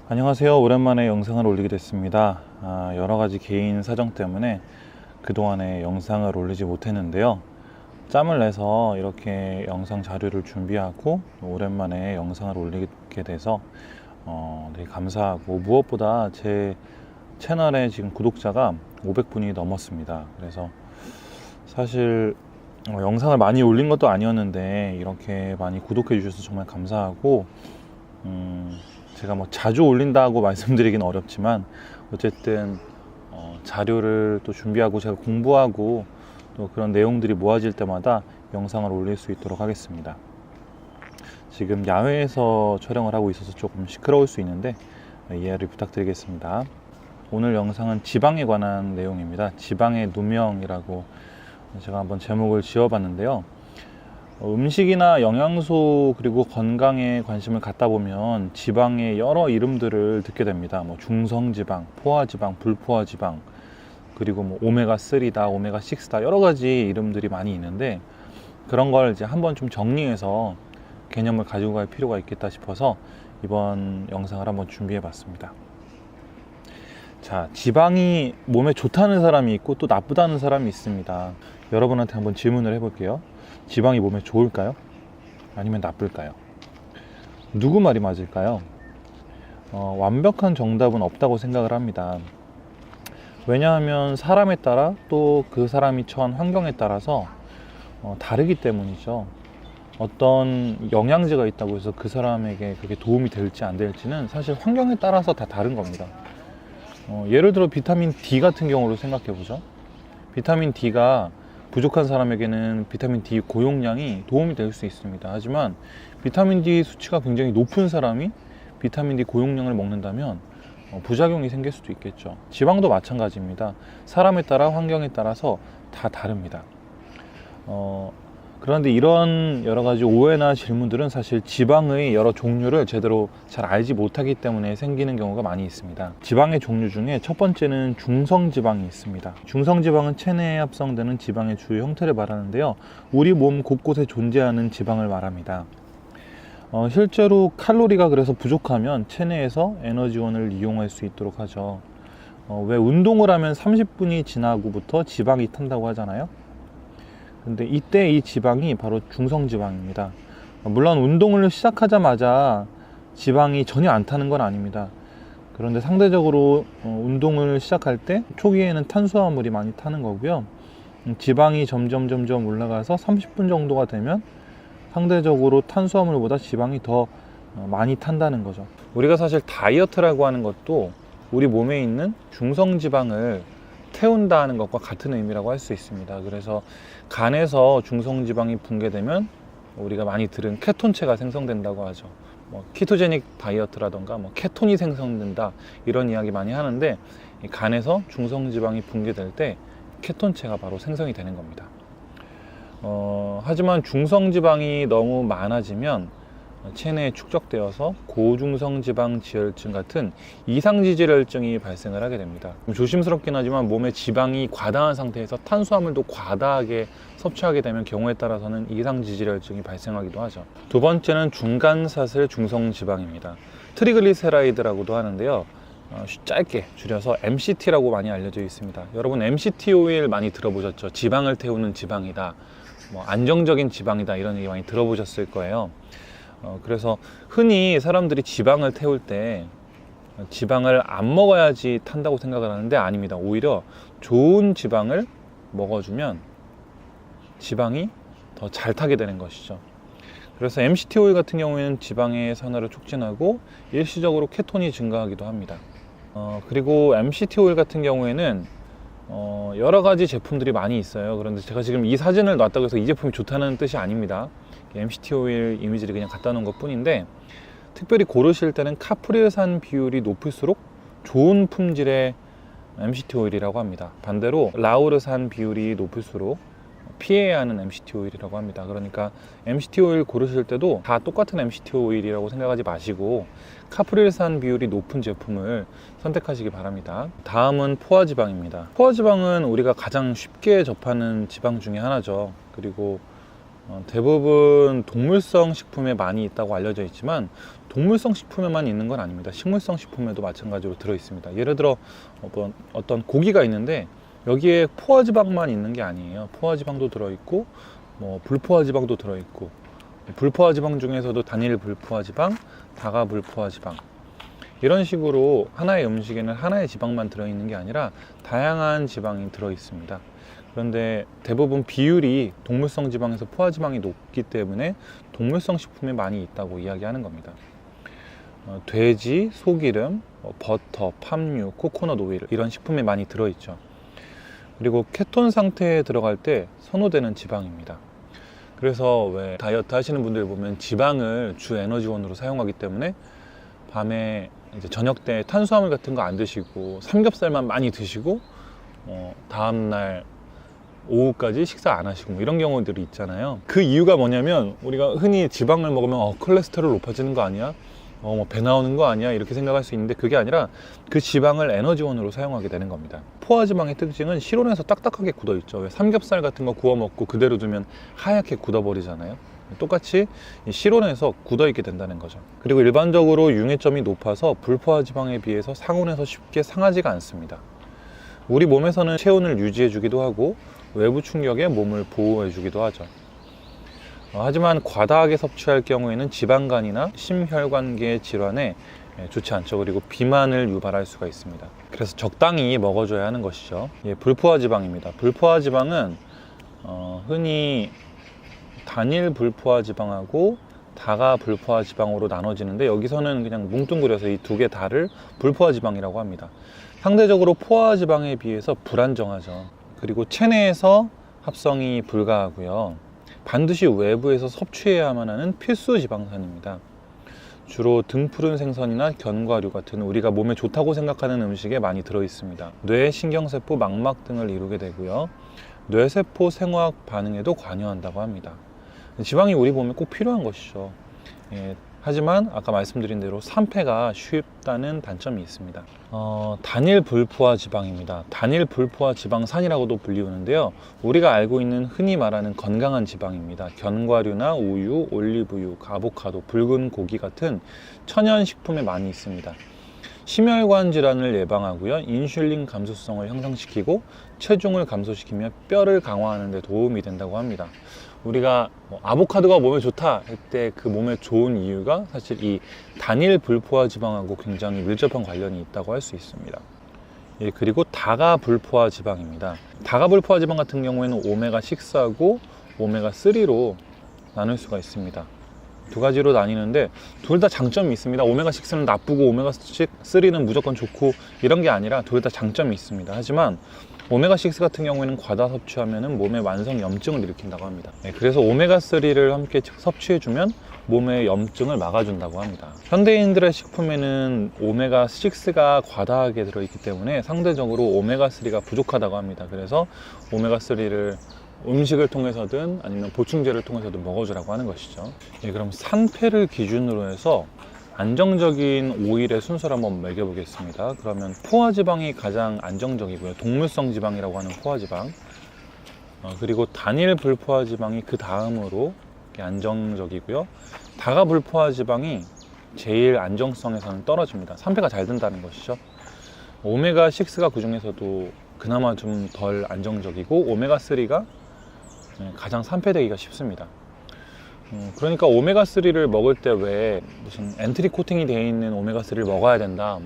안녕하세요. 오랜만에 영상을 올리게 됐습니다. 여러가지 개인 사정 때문에 그동안에 영상을 올리지 못했는데요. 짬을 내서 이렇게 영상 자료를 준비하고 오랜만에 영상을 올리게 돼서 되게 감사하고, 무엇보다 제 채널에 지금 구독자가 500분이 넘었습니다. 그래서 사실 영상을 많이 올린 것도 아니었는데 이렇게 많이 구독해 주셔서 정말 감사하고, 제가 뭐 자주 올린다고 말씀드리긴 어렵지만 어쨌든 자료를 또 준비하고 제가 공부하고 또 그런 내용들이 모아질 때마다 영상을 올릴 수 있도록 하겠습니다. 지금 야외에서 촬영을 하고 있어서 조금 시끄러울 수 있는데 이해를 부탁드리겠습니다. 오늘 영상은 지방에 관한 내용입니다. 지방의 누명이라고 제가 한번 제목을 지어봤는데요. 음식이나 영양소 그리고 건강에 관심을 갖다 보면 지방의 여러 이름들을 듣게 됩니다. 뭐 중성지방, 포화지방, 불포화지방, 그리고 뭐 오메가3다, 오메가6다, 여러 가지 이름들이 많이 있는데 그런 걸 이제 한번 좀 정리해서 개념을 가지고 갈 필요가 있겠다 싶어서 이번 영상을 한번 준비해 봤습니다. 자, 지방이 몸에 좋다는 사람이 있고 또 나쁘다는 사람이 있습니다. 여러분한테 한번 질문을 해볼게요. 지방이 몸에 좋을까요? 아니면 나쁠까요? 누구 말이 맞을까요? 완벽한 정답은 없다고 생각을 합니다. 왜냐하면 사람에 따라 또 그 사람이 처한 환경에 따라서 다르기 때문이죠. 어떤 영양제가 있다고 해서 그 사람에게 그게 도움이 될지 안 될지는 사실 환경에 따라서 다 다른 겁니다. 예를 들어 비타민 D 같은 경우로 생각해 보죠. 비타민 D가 부족한 사람에게는 비타민 D 고용량이 도움이 될 수 있습니다. 하지만 비타민 D 수치가 굉장히 높은 사람이 비타민 D 고용량을 먹는다면 부작용이 생길 수도 있겠죠. 지방도 마찬가지입니다. 사람에 따라 환경에 따라서 다 다릅니다. 그런데 이런 여러 가지 오해나 질문들은 사실 지방의 여러 종류를 제대로 잘 알지 못하기 때문에 생기는 경우가 많이 있습니다. 지방의 종류 중에 첫 번째는 중성지방이 있습니다. 중성지방은 체내에 합성되는 지방의 주요 형태를 말하는데요. 우리 몸 곳곳에 존재하는 지방을 말합니다. 실제로 칼로리가 그래서 부족하면 체내에서 에너지원을 이용할 수 있도록 하죠. 왜 운동을 하면 30분이 지나고부터 지방이 탄다고 하잖아요. 근데 이때 이 지방이 바로 중성지방입니다. 물론 운동을 시작하자마자 지방이 전혀 안 타는 건 아닙니다. 그런데 상대적으로 운동을 시작할 때 초기에는 탄수화물이 많이 타는 거고요. 지방이 점점 올라가서 30분 정도가 되면 상대적으로 탄수화물보다 지방이 더 많이 탄다는 거죠. 우리가 사실 다이어트라고 하는 것도 우리 몸에 있는 중성지방을 태운다는 것과 같은 의미라고 할 수 있습니다. 그래서 간에서 중성지방이 붕괴되면 우리가 많이 들은 케톤체가 생성된다고 하죠. 키토제닉 다이어트라던가 케톤이 생성된다, 이런 이야기 많이 하는데 간에서 중성지방이 붕괴될 때 케톤체가 바로 생성이 되는 겁니다. 하지만 중성지방이 너무 많아지면 체내에 축적되어서 고중성지방 지혈증 같은 이상지질혈증이 발생을 하게 됩니다. 조심스럽긴 하지만 몸에 지방이 과다한 상태에서 탄수화물도 과다하게 섭취하게 되면 경우에 따라서는 이상지질혈증이 발생하기도 하죠. 두 번째는 중간사슬 중성지방입니다. 트리글리세라이드라고도 하는데요. 짧게 줄여서 MCT라고 많이 알려져 있습니다. 여러분 MCT 오일 많이 들어보셨죠? 지방을 태우는 지방이다, 안정적인 지방이다, 이런 얘기 많이 들어보셨을 거예요. 그래서 흔히 사람들이 지방을 태울 때 지방을 안 먹어야지 탄다고 생각을 하는데 아닙니다. 오히려 좋은 지방을 먹어주면 지방이 더 잘 타게 되는 것이죠. 그래서 MCT 오일 같은 경우에는 지방의 산화를 촉진하고 일시적으로 케톤이 증가하기도 합니다. 그리고 MCT 오일 같은 경우에는 여러 가지 제품들이 많이 있어요. 그런데 제가 지금 이 사진을 놨다고 해서 이 제품이 좋다는 뜻이 아닙니다. MCT 오일 이미지를 그냥 갖다 놓은 것 뿐인데, 특별히 고르실 때는 카프릴산 비율이 높을수록 좋은 품질의 MCT 오일이라고 합니다. 반대로 라우르산 비율이 높을수록 피해야 하는 MCT 오일이라고 합니다. 그러니까 MCT 오일 고르실 때도 다 똑같은 MCT 오일이라고 생각하지 마시고 카프릴산 비율이 높은 제품을 선택하시기 바랍니다. 다음은 포화지방입니다. 포화지방은 우리가 가장 쉽게 접하는 지방 중에 하나죠. 그리고 대부분 동물성 식품에 많이 있다고 알려져 있지만 동물성 식품에만 있는 건 아닙니다. 식물성 식품에도 마찬가지로 들어 있습니다. 예를 들어 어떤 고기가 있는데 여기에 포화지방만 있는 게 아니에요. 포화지방도 들어있고 불포화지방도 들어있고, 불포화지방 중에서도 단일 불포화지방, 다가 불포화지방, 이런 식으로 하나의 음식에는 하나의 지방만 들어있는 게 아니라 다양한 지방이 들어있습니다. 그런데 대부분 비율이 동물성 지방에서 포화지방이 높기 때문에 동물성 식품에 많이 있다고 이야기하는 겁니다. 돼지, 소기름, 버터, 팜유, 코코넛 오일, 이런 식품에 많이 들어있죠. 그리고 케톤 상태에 들어갈 때 선호되는 지방입니다. 그래서 왜 다이어트 하시는 분들 보면 지방을 주 에너지원으로 사용하기 때문에 밤에 이제 저녁 때 탄수화물 같은 거 안 드시고 삼겹살만 많이 드시고 다음날 오후까지 식사 안 하시고 이런 경우들이 있잖아요. 그 이유가 뭐냐면 우리가 흔히 지방을 먹으면 콜레스테롤 높아지는 거 아니야? 배 나오는 거 아니야? 이렇게 생각할 수 있는데 그게 아니라 그 지방을 에너지원으로 사용하게 되는 겁니다. 포화지방의 특징은 실온에서 딱딱하게 굳어 있죠. 왜 삼겹살 같은 거 구워 먹고 그대로 두면 하얗게 굳어 버리잖아요. 똑같이 실온에서 굳어 있게 된다는 거죠. 그리고 일반적으로 융해점이 높아서 불포화지방에 비해서 상온에서 쉽게 상하지가 않습니다. 우리 몸에서는 체온을 유지해 주기도 하고 외부 충격에 몸을 보호해 주기도 하죠. 하지만 과다하게 섭취할 경우에는 지방간이나 심혈관계 질환에 좋지 않죠. 그리고 비만을 유발할 수가 있습니다. 그래서 적당히 먹어줘야 하는 것이죠. 불포화지방입니다. 불포화지방은 흔히 단일 불포화지방하고 다가 불포화지방으로 나눠지는데 여기서는 그냥 뭉뚱그려서 이 두 개 다를 불포화지방이라고 합니다. 상대적으로 포화지방에 비해서 불안정하죠. 그리고 체내에서 합성이 불가하고요. 반드시 외부에서 섭취해야만 하는 필수 지방산입니다. 주로 등푸른 생선이나 견과류 같은 우리가 몸에 좋다고 생각하는 음식에 많이 들어있습니다. 뇌, 신경세포, 망막 등을 이루게 되고요. 뇌세포 생화학 반응에도 관여한다고 합니다. 지방이 우리 몸에 꼭 필요한 것이죠. 하지만 아까 말씀드린 대로 산패가 쉽다는 단점이 있습니다. 단일 불포화 지방입니다. 단일 불포화 지방산이라고도 불리우는데요. 우리가 알고 있는 흔히 말하는 건강한 지방입니다. 견과류나 우유, 올리브유, 아보카도, 붉은 고기 같은 천연 식품에 많이 있습니다. 심혈관 질환을 예방하고요. 인슐린 감수성을 향상시키고 체중을 감소시키며 뼈를 강화하는 데 도움이 된다고 합니다. 우리가 아보카도가 몸에 좋다 할 때 그 몸에 좋은 이유가 사실 이 단일 불포화 지방하고 굉장히 밀접한 관련이 있다고 할 수 있습니다. 그리고 다가 불포화 지방입니다. 다가 불포화 지방 같은 경우에는 오메가6하고 오메가3로 나눌 수가 있습니다. 두 가지로 나뉘는데 둘 다 장점이 있습니다. 오메가6는 나쁘고 오메가3는 무조건 좋고 이런 게 아니라 둘 다 장점이 있습니다. 하지만 오메가6 같은 경우에는 과다 섭취하면 몸에 만성 염증을 일으킨다고 합니다. 그래서 오메가3를 함께 섭취해주면 몸의 염증을 막아준다고 합니다. 현대인들의 식품에는 오메가6가 과다하게 들어있기 때문에 상대적으로 오메가3가 부족하다고 합니다. 그래서 오메가3를 음식을 통해서든 아니면 보충제를 통해서든 먹어주라고 하는 것이죠. 그럼 산패를 기준으로 해서 안정적인 오일의 순서를 한번 매겨보겠습니다. 그러면 포화지방이 가장 안정적이고요. 동물성 지방이라고 하는 포화지방, 그리고 단일 불포화지방이 그 다음으로 안정적이고요. 다가 불포화지방이 제일 안정성에서는 떨어집니다. 산패가 잘 된다는 것이죠. 오메가6가 그 중에서도 그나마 좀 덜 안정적이고 오메가3가 가장 산패되기가 쉽습니다. 그러니까 오메가3를 먹을 때 왜 무슨 엔트리 코팅이 되어 있는 오메가3를 먹어야 된다,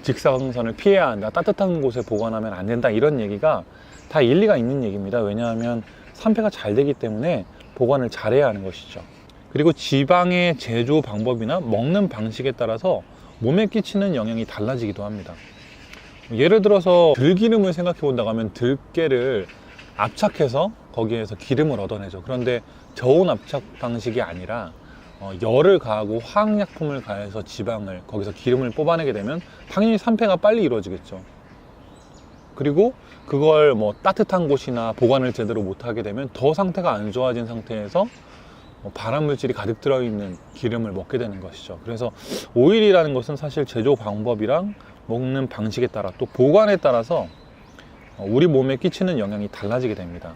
직사광선을 피해야 한다, 따뜻한 곳에 보관하면 안 된다, 이런 얘기가 다 일리가 있는 얘기입니다. 왜냐하면 산패가 잘 되기 때문에 보관을 잘해야 하는 것이죠. 그리고 지방의 제조 방법이나 먹는 방식에 따라서 몸에 끼치는 영향이 달라지기도 합니다. 예를 들어서 들기름을 생각해 본다고 하면 들깨를 압착해서 거기에서 기름을 얻어내죠. 그런데 저온 압착 방식이 아니라 열을 가하고 화학약품을 가해서 지방을, 거기서 기름을 뽑아내게 되면 당연히 산패가 빨리 이루어지겠죠. 그리고 그걸 따뜻한 곳이나 보관을 제대로 못하게 되면 더 상태가 안 좋아진 상태에서 발암물질이 가득 들어있는 기름을 먹게 되는 것이죠. 그래서 오일이라는 것은 사실 제조 방법이랑 먹는 방식에 따라 또 보관에 따라서 우리 몸에 끼치는 영향이 달라지게 됩니다.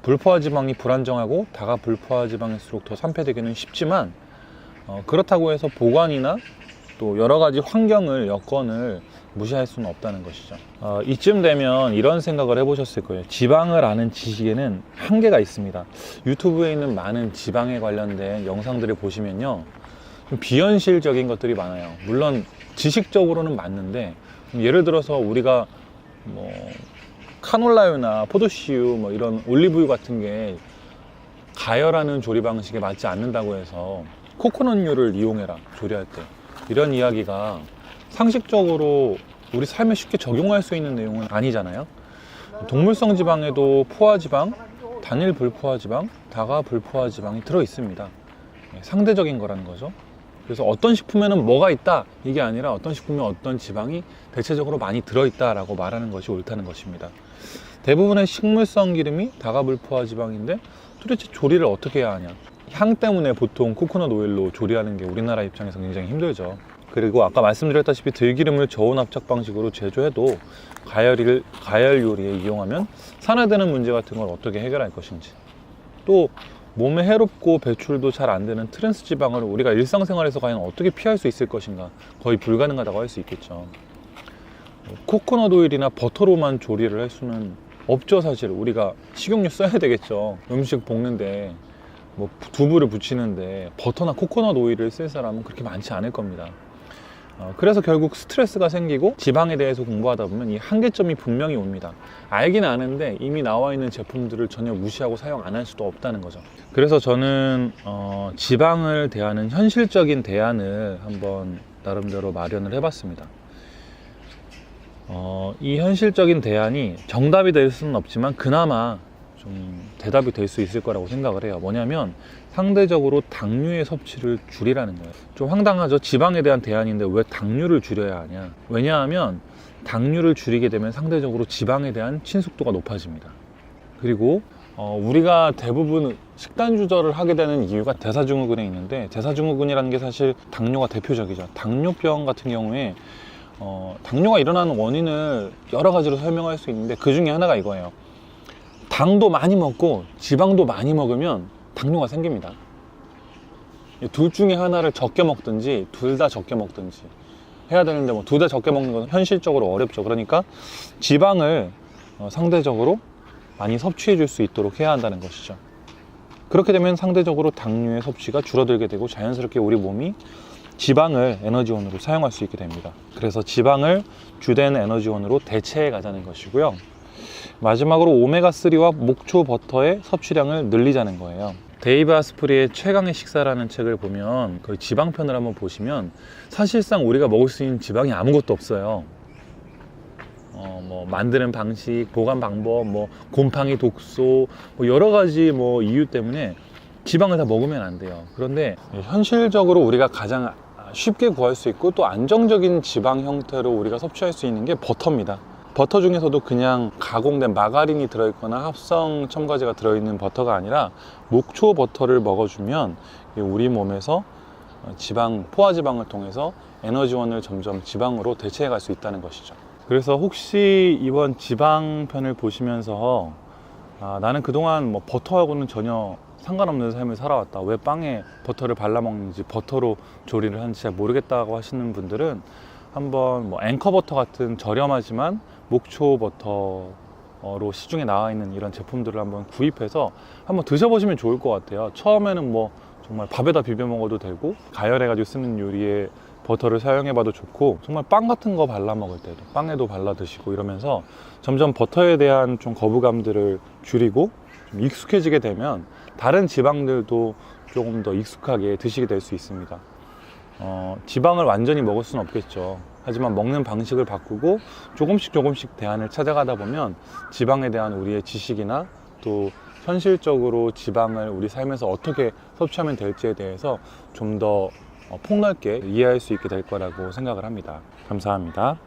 불포화 지방이 불안정하고 다가불포화 지방일수록 더 산패되기는 쉽지만 그렇다고 해서 보관이나 또 여러 가지 환경을, 여건을 무시할 수는 없다는 것이죠. 이쯤 되면 이런 생각을 해보셨을 거예요. 지방을 아는 지식에는 한계가 있습니다. 유튜브에 있는 많은 지방에 관련된 영상들을 보시면요, 좀 비현실적인 것들이 많아요. 물론 지식적으로는 맞는데, 예를 들어서 우리가 뭐 카놀라유나 포도씨유, 뭐 이런 올리브유 같은 게 가열하는 조리 방식에 맞지 않는다고 해서 코코넛유를 이용해라, 조리할 때, 이런 이야기가 상식적으로 우리 삶에 쉽게 적용할 수 있는 내용은 아니잖아요. 동물성 지방에도 포화지방, 단일 불포화 지방, 다가 불포화 지방이 들어 있습니다. 상대적인 거라는 거죠. 그래서 어떤 식품에는 뭐가 있다, 이게 아니라 어떤 식품에 어떤 지방이 대체적으로 많이 들어있다라고 말하는 것이 옳다는 것입니다. 대부분의 식물성 기름이 다가불포화 지방인데 도대체 조리를 어떻게 해야 하냐. 향 때문에 보통 코코넛 오일로 조리하는 게 우리나라 입장에서 굉장히 힘들죠. 그리고 아까 말씀드렸다시피 들기름을 저온 압착 방식으로 제조해도 가열 요리에 이용하면 산화되는 문제 같은 걸 어떻게 해결할 것인지, 또 몸에 해롭고 배출도 잘 안 되는 트랜스 지방을 우리가 일상생활에서 과연 어떻게 피할 수 있을 것인가, 거의 불가능하다고 할 수 있겠죠. 코코넛 오일이나 버터로만 조리를 할 수는 없죠. 사실 우리가 식용유 써야 되겠죠. 음식 볶는데, 뭐 두부를 부치는데 버터나 코코넛 오일을 쓸 사람은 그렇게 많지 않을 겁니다. 그래서 결국 스트레스가 생기고 지방에 대해서 공부하다 보면 이 한계점이 분명히 옵니다. 알긴 아는데 이미 나와 있는 제품들을 전혀 무시하고 사용 안 할 수도 없다는 거죠. 그래서 저는 지방을 대하는 현실적인 대안을 한번 나름대로 마련을 해봤습니다. 이 현실적인 대안이 정답이 될 수는 없지만 그나마 좀 대답이 될 수 있을 거라고 생각을 해요. 뭐냐면 상대적으로 당류의 섭취를 줄이라는 거예요. 좀 황당하죠. 지방에 대한 대안인데 왜 당류를 줄여야 하냐. 왜냐하면 당류를 줄이게 되면 상대적으로 지방에 대한 친숙도가 높아집니다. 그리고 우리가 대부분 식단 조절을 하게 되는 이유가 대사증후군에 있는데, 대사증후군이라는 게 사실 당뇨가 대표적이죠. 당뇨병 같은 경우에 당뇨가 일어나는 원인을 여러 가지로 설명할 수 있는데 그 중에 하나가 이거예요. 당도 많이 먹고 지방도 많이 먹으면 당뇨가 생깁니다. 둘 중에 하나를 적게 먹든지 둘 다 적게 먹든지 해야 되는데, 뭐 둘 다 적게 먹는 건 현실적으로 어렵죠. 그러니까 지방을 상대적으로 많이 섭취해 줄 수 있도록 해야 한다는 것이죠. 그렇게 되면 상대적으로 당류의 섭취가 줄어들게 되고 자연스럽게 우리 몸이 지방을 에너지원으로 사용할 수 있게 됩니다. 그래서 지방을 주된 에너지원으로 대체해 가자는 것이고요. 마지막으로 오메가3와 목초 버터의 섭취량을 늘리자는 거예요. 데이브 아스프리의 최강의 식사라는 책을 보면 그 지방편을 한번 보시면 사실상 우리가 먹을 수 있는 지방이 아무것도 없어요. 뭐 만드는 방식, 보관 방법, 뭐 곰팡이 독소, 뭐 여러 가지 뭐 이유 때문에 지방을 다 먹으면 안 돼요. 그런데 현실적으로 우리가 가장 쉽게 구할 수 있고 또 안정적인 지방 형태로 우리가 섭취할 수 있는 게 버터입니다. 버터 중에서도 그냥 가공된 마가린이 들어있거나 합성 첨가제가 들어있는 버터가 아니라 목초 버터를 먹어주면 우리 몸에서 지방, 포화지방을 통해서 에너지원을 점점 지방으로 대체해 갈 수 있다는 것이죠. 그래서 혹시 이번 지방편을 보시면서 나는 그동안 뭐 버터하고는 전혀 상관없는 삶을 살아왔다, 왜 빵에 버터를 발라 먹는지, 버터로 조리를 하는지 잘 모르겠다고 하시는 분들은 한번 뭐 앵커버터 같은 저렴하지만 목초 버터로 시중에 나와 있는 이런 제품들을 한번 구입해서 한번 드셔보시면 좋을 것 같아요. 처음에는 뭐 정말 밥에다 비벼 먹어도 되고, 가열해가지고 쓰는 요리에 버터를 사용해봐도 좋고, 정말 빵 같은 거 발라 먹을 때도 빵에도 발라 드시고 이러면서 점점 버터에 대한 좀 거부감들을 줄이고 좀 익숙해지게 되면 다른 지방들도 조금 더 익숙하게 드시게 될 수 있습니다. 지방을 완전히 먹을 수는 없겠죠. 하지만 먹는 방식을 바꾸고 조금씩 대안을 찾아가다 보면 지방에 대한 우리의 지식이나 또 현실적으로 지방을 우리 삶에서 어떻게 섭취하면 될지에 대해서 좀 더 폭넓게 이해할 수 있게 될 거라고 생각을 합니다. 감사합니다.